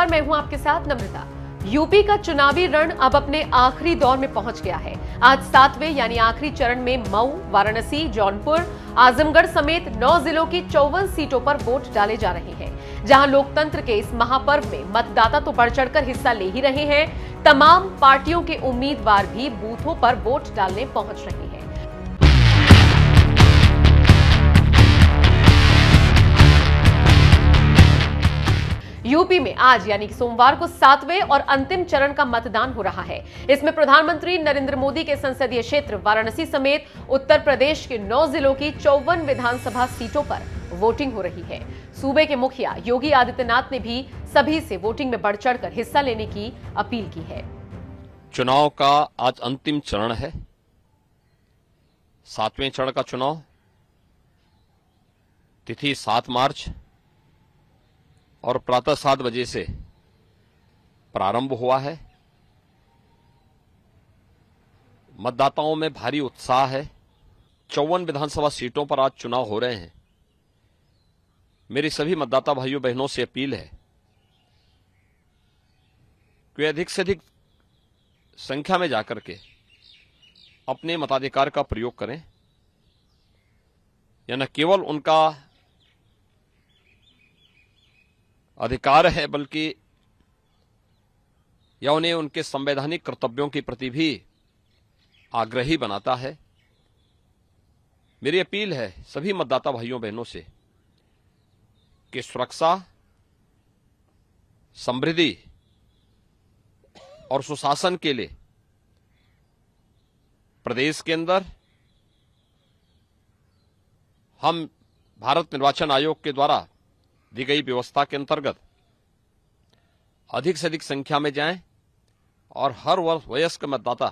नमस्कार, मैं हूं आपके साथ नम्रता। यूपी का चुनावी रण अब अपने आखिरी दौर में पहुंच गया है। आज 7वें यानी आखिरी चरण में मऊ, वाराणसी, जौनपुर, आजमगढ़ समेत 9 जिलों की 54 सीटों पर वोट डाले जा रहे हैं। जहां लोकतंत्र के इस महापर्व में मतदाता तो बढ़ चढ़कर हिस्सा ले ही रहे हैं, तमाम पार्टियों के उम्मीदवार भी बूथों पर वोट डालने पहुंच रहे हैं। यूपी में आज यानी कि सोमवार को 7वें और अंतिम चरण का मतदान हो रहा है। इसमें प्रधानमंत्री नरेंद्र मोदी के संसदीय क्षेत्र वाराणसी समेत उत्तर प्रदेश के 9 जिलों की 54 विधानसभा सीटों पर वोटिंग हो रही है। सूबे के मुखिया योगी आदित्यनाथ ने भी सभी से वोटिंग में बढ़ चढ़कर हिस्सा लेने की अपील की है। चुनाव का आज अंतिम चरण है, 7वें चरण का चुनाव। तिथि 7 मार्च और प्रातः 7 बजे से प्रारंभ हुआ है। मतदाताओं में भारी उत्साह है। 54 विधानसभा सीटों पर आज चुनाव हो रहे हैं। मेरी सभी मतदाता भाइयों बहनों से अपील है कि वे अधिक से अधिक संख्या में जाकर के अपने मताधिकार का प्रयोग करें। यह न केवल उनका अधिकार है बल्कि यह उन्हें उनके संवैधानिक कर्तव्यों के प्रति भी आग्रही बनाता है। मेरी अपील है सभी मतदाता भाइयों बहनों से कि सुरक्षा, समृद्धि और सुशासन के लिए प्रदेश के अंदर हम भारत निर्वाचन आयोग के द्वारा दी गई व्यवस्था के अंतर्गत अधिक से अधिक संख्या में जाएं और हर वयस्क मतदाता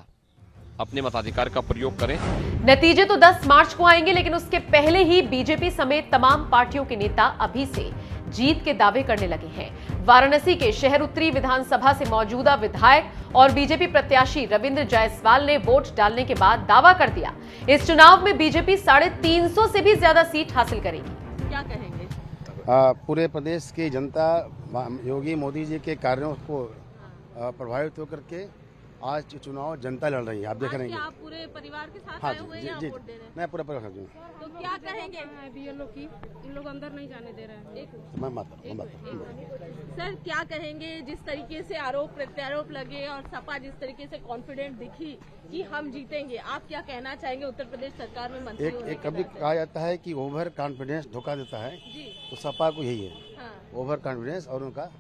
अपने मताधिकार का प्रयोग करें। नतीजे तो 10 मार्च को आएंगे, लेकिन उसके पहले ही बीजेपी समेत तमाम पार्टियों के नेता अभी से जीत के दावे करने लगे हैं। वाराणसी के शहर उत्तरी विधानसभा से मौजूदा विधायक और बीजेपी प्रत्याशी रविंद्र जायसवाल ने वोट डालने के बाद दावा कर दिया, इस चुनाव में बीजेपी 350 से भी ज्यादा सीट हासिल करेगी। क्या कहेंगे? पूरे प्रदेश की जनता योगी मोदी जी के कार्यों को प्रभावित होकर के आज चुनाव जनता लड़ रही है। आप देख रहे हैं। आप पूरे परिवार के साथ हाँ आए हुए हैं यहाँ वोट देने? मैं पूरा परिवार हूँ। तो क्या कहेंगे? इन लोग अंदर नहीं जाने दे रहे हैं। सर, क्या कहेंगे जिस तरीके से आरोप प्रत्यारोप लगे और सपा जिस तरीके से कॉन्फिडेंट दिखी कि हम जीतेंगे, आप क्या कहना चाहेंगे उत्तर प्रदेश सरकार में मंत्री होने के कभी कहा जाता है कि ओवर कॉन्फिडेंस धोखा देता है जी, तो सपा को यही है। हाँ। ओवर कॉन्फिडेंस और उनका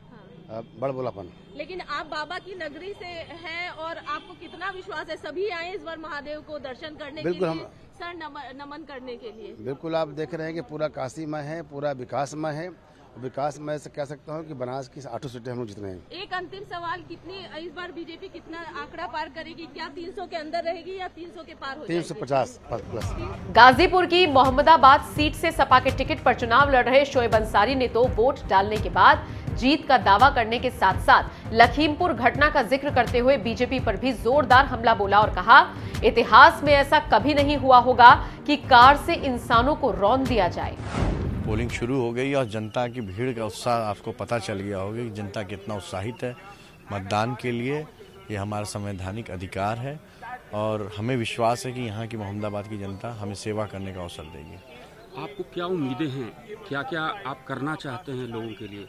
बड़बोलापन। लेकिन आप बाबा की नगरी से हैं और आपको कितना विश्वास है? सभी आए इस बार महादेव को दर्शन करने के लिए, सर नमन करने के लिए। बिल्कुल, आप देख रहे हैं कि पूरा काशीमय है, पूरा विकासमय है। विकासमय से कह सकता हूँ कि बनारस की 8 सीटें हम लोग जीत रहे हैं। एक अंतिम सवाल, कितनी इस बार बीजेपी कितना आंकड़ा पार करेगी? क्या 300 के अंदर रहेगी या 300 के पार हो जाएगी? 350 प्लस। गाजीपुर की मोहम्मदाबाद सीट से सपा के टिकट पर चुनाव लड़ रहे शोएब अंसारी ने तो वोट डालने के बाद जीत का दावा करने के साथ साथ लखीमपुर घटना का जिक्र करते हुए बीजेपी पर भी जोरदार हमला बोला और कहा, इतिहास में ऐसा कभी नहीं हुआ होगा कि कार से इंसानों को रौंद दिया जाए। पोलिंग शुरू हो गई और जनता की भीड़ का उत्साह आपको पता चल गया होगा कि जनता कितना उत्साहित है मतदान के लिए। ये हमारा संवैधानिक अधिकार है और हमें विश्वास है कि यहाँ की मोहम्मदाबाद की जनता हमें सेवा करने का अवसर देगी। आपको क्या उम्मीदें हैं? क्या क्या आप करना चाहते हैं लोगों के लिए?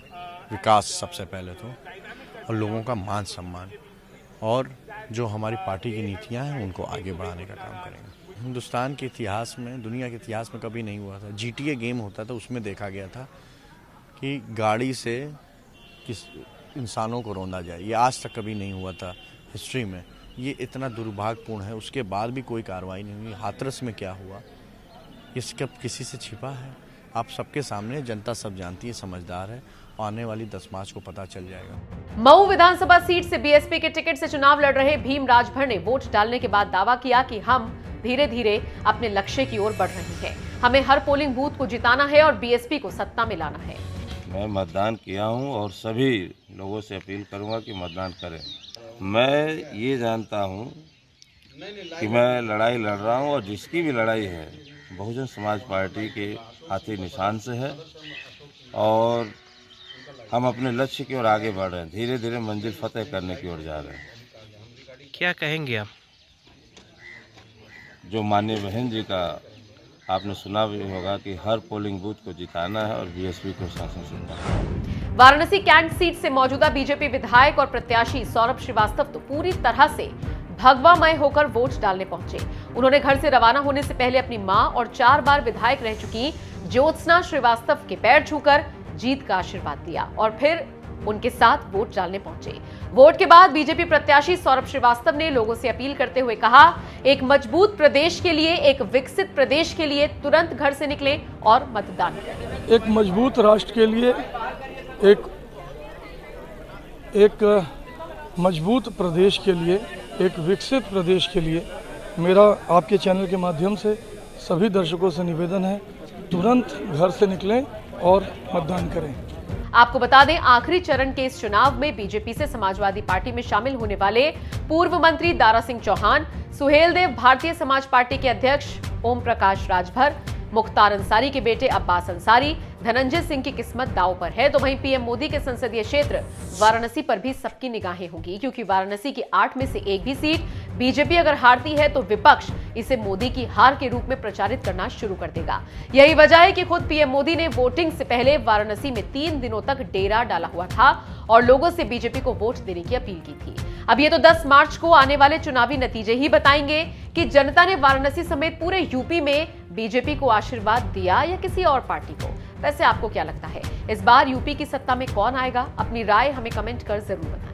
विकास सबसे पहले तो, और लोगों का मान सम्मान, और जो हमारी पार्टी की नीतियाँ हैं उनको आगे बढ़ाने का काम करेंगे। हिंदुस्तान के इतिहास में, दुनिया के इतिहास में कभी नहीं हुआ था। GTA गेम होता था, उसमें देखा गया था कि गाड़ी से किस इंसानों को रौंदा जाए। ये आज तक कभी नहीं हुआ था हिस्ट्री में। ये इतना दुर्भाग्यपूर्ण है। उसके बाद भी कोई कार्रवाई नहीं हुई। हाथरस में क्या हुआ, ये कब किसी से छिपा है? आप सबके सामने, जनता सब जानती है, समझदार है। आने वाली 10 मार्च को पता चल जाएगा। मऊ विधानसभा सीट से बीएसपी के टिकट से चुनाव लड़ रहे भीम राजभर ने वोट डालने के बाद दावा किया कि हम धीरे धीरे अपने लक्ष्य की ओर बढ़ रहे हैं। हमें हर पोलिंग बूथ को जिताना है और बीएसपी को सत्ता में लाना है। मैं मतदान किया हूं और सभी लोगों से अपील करूंगा कि मतदान करें। मैं ये जानता हूं कि मैं लड़ाई लड़ रहा हूं और जिसकी भी लड़ाई है बहुजन समाज पार्टी के हाथी निशान से है और हम अपने लक्ष्य की ओर आगे बढ़ रहे हैं, धीरे धीरे मंजिल फतेह करने की ओर जा रहे हैं। क्या कहेंगे आप? जो माननीय बहन जी का आपने सुना भी होगा कि हर पोलिंग बूथ को जिताना है और बीएसपी को शासन सत्ता है। वाराणसी कैंट सीट से मौजूदा बीजेपी विधायक और प्रत्याशी सौरभ श्रीवास्तव तो पूरी तरह से भगवामय होकर वोट डालने पहुंचे। उन्होंने घर से रवाना होने से पहले अपनी मां और 4 बार विधायक रह चुकी ज्योत्सना श्रीवास्तव के पैर छूकर जीत का आशीर्वाद दिया और फिर उनके साथ वोट डालने पहुंचे। वोट के बाद बीजेपी प्रत्याशी सौरभ श्रीवास्तव ने लोगों से अपील करते हुए कहा, एक मजबूत प्रदेश के लिए, एक विकसित प्रदेश के लिए तुरंत घर से निकलें और मतदान करें। एक मजबूत राष्ट्र के लिए, एक मजबूत प्रदेश के लिए, एक विकसित प्रदेश के लिए मेरा आपके चैनल के माध्यम से सभी दर्शकों से निवेदन है, तुरंत घर से निकलें और मतदान करें। आपको बता दें, आखिरी चरण के इस चुनाव में बीजेपी से समाजवादी पार्टी में शामिल होने वाले पूर्व मंत्री दारा सिंह चौहान, सुहेलदेव भारतीय समाज पार्टी के अध्यक्ष ओम प्रकाश राजभर, मुख्तार अंसारी के बेटे अब्बास अंसारी, धनंजय सिंह की किस्मत दांव पर है। तो वहीं पीएम मोदी के संसदीय क्षेत्र वाराणसी पर भी सबकी निगाहें होंगी, क्योंकि वाराणसी की 8 में से एक भी सीट बीजेपी अगर हारती है तो विपक्ष इसे मोदी की हार के रूप में प्रचारित करना शुरू कर देगा। यही वजह है कि खुद पीएम मोदी ने वोटिंग से पहले वाराणसी में 3 दिनों तक डेरा डाला हुआ था और लोगों से बीजेपी को वोट देने की अपील की थी। अब ये तो 10 मार्च को आने वाले चुनावी नतीजे ही बताएंगे कि जनता ने वाराणसी समेत पूरे यूपी में बीजेपी को आशीर्वाद दिया या किसी और पार्टी को। वैसे आपको क्या लगता है, इस बार यूपी की सत्ता में कौन आएगा? अपनी राय हमें कमेंट कर जरूर बताएं।